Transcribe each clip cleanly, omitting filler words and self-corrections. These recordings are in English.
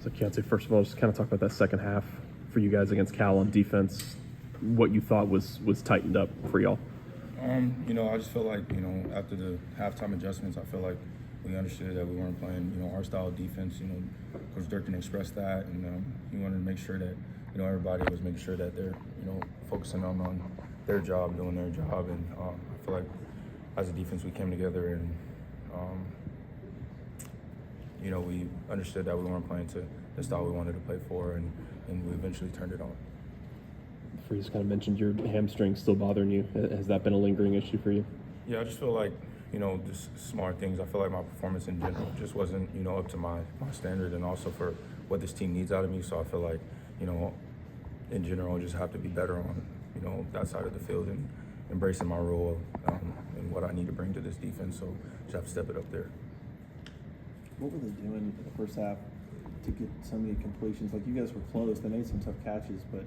So Keionte, first of all, just kind of talk about that second half for you guys against Cal on defense. What you thought was tightened up for y'all. I just feel like, after the halftime adjustments, I feel like we understood that we weren't playing, our style of defense. Coach Durkin expressed that, and he wanted to make sure that, everybody was making sure that they're, focusing on their job, doing their job. And I feel like as a defense, we came together and, we understood that we weren't playing to the style we wanted to play for, and we eventually turned it on. You just kind of mentioned your hamstring still bothering you. Has that been a lingering issue for you? Yeah, I just feel like, just smart things. I feel like my performance in general just wasn't, up to my standard, and also for what this team needs out of me. So I feel like, in general, I just have to be better on, that side of the field and embracing my role and what I need to bring to this defense. So just have to step it up there. What were they doing in the first half to get so many completions? Like, you guys were close. They made some tough catches, but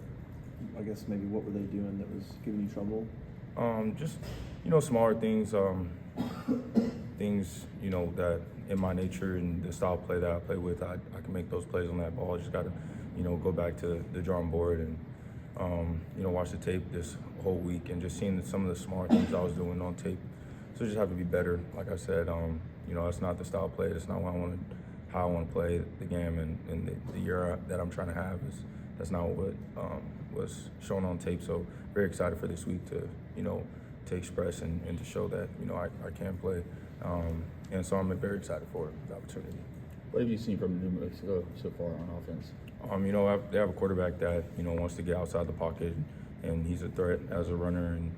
I guess maybe what were they doing that was giving you trouble? Just, smaller things, things, that in my nature and the style of play that I play with, I can make those plays on that ball. I just got to, go back to the drawing board and, watch the tape this whole week and just seeing some of the smart things I was doing on tape. So just have to be better. Like I said, that's not the style of play. That's not how I want to play the game, and the year that I'm trying to have that's not what was shown on tape. So very excited for this week to express and to show that I can play, and so I'm very excited for the opportunity. What have you seen from New Mexico so far on offense? They have a quarterback that wants to get outside the pocket, and he's a threat as a runner, and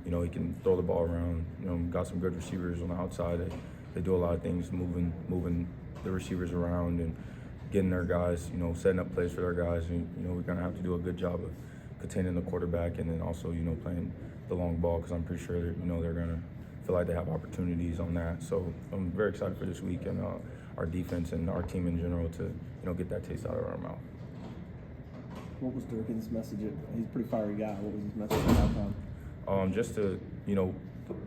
he can throw the ball around. Got some good receivers on the outside. They do a lot of things, moving the receivers around and getting their guys, setting up plays for their guys. And, we're going to have to do a good job of containing the quarterback, and then also, playing the long ball, because I'm pretty sure that, they're going to feel like they have opportunities on that. So I'm very excited for this week and our defense and our team in general to, get that taste out of our mouth. What was Durkin's message? He's a pretty fiery guy. What was his message at halftime? Just to,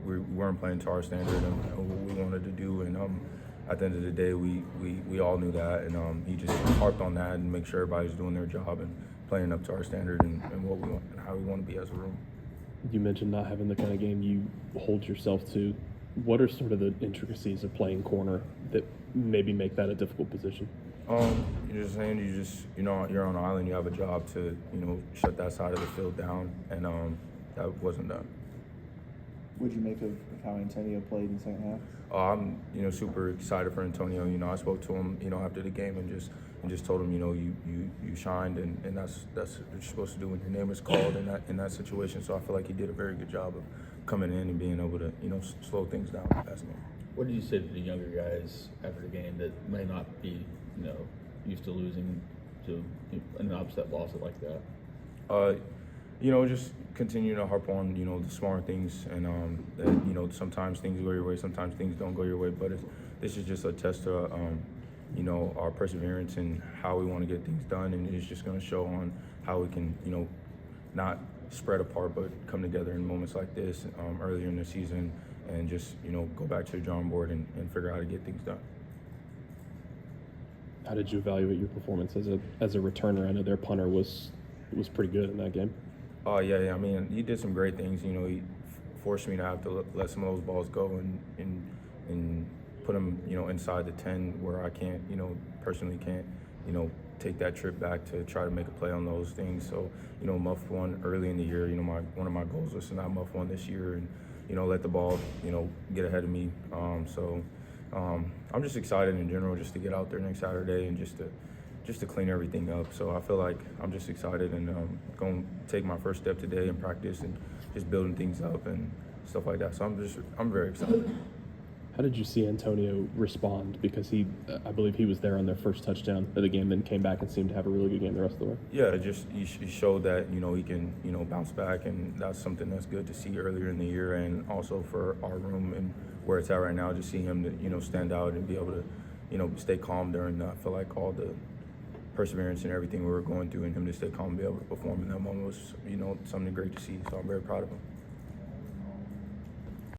we weren't playing to our standard and what we wanted to do, and at the end of the day, we all knew that, and he just harped on that and make sure everybody's doing their job and playing up to our standard and what we want and how we want to be as a room. You mentioned not having the kind of game you hold yourself to. What are sort of the intricacies of playing corner that maybe make that a difficult position? You're just saying you're on an island. You have a job to shut that side of the field down, and that wasn't done. What did you make of how Antonio played in the second half? I'm super excited for Antonio. I spoke to him after the game and just told him you shined, and that's what you're supposed to do when your name is called in that situation. So I feel like he did a very good job of coming in and being able to slow things down past me. What did you say to the younger guys after the game that may not be used to losing to an upset loss like that? Just continue to harp on, the smart things, and that, sometimes things go your way, sometimes things don't go your way, but this is just a test to, our perseverance and how we want to get things done, and it's just going to show on how we can, not spread apart, but come together in moments like this earlier in the season, and just, go back to the drawing board and figure out how to get things done. How did you evaluate your performance as a returner? I know their punter was pretty good in that game. Yeah. I mean, he did some great things. He forced me to have to let some of those balls go and put them, inside the 10 where I can't, personally can't, take that trip back to try to make a play on those things. So, muffed one early in the year. One of my goals was to not muff one this year and, let the ball, get ahead of me. I'm just excited in general just to get out there next Saturday and just to clean everything up. So I feel like I'm just excited and going to take my first step today in practice and just building things up and stuff like that. So I'm very excited. How did you see Antonio respond? Because I believe he was there on their first touchdown of the game, then came back and seemed to have a really good game the rest of the way. Yeah, he showed that, he can, bounce back, and that's something that's good to see earlier in the year, and also for our room and where it's at right now, just see him to, stand out and be able to, stay calm during, I feel like all the perseverance and everything we were going through, and him to stay calm and be able to perform in that moment was, something great to see. So I'm very proud of him.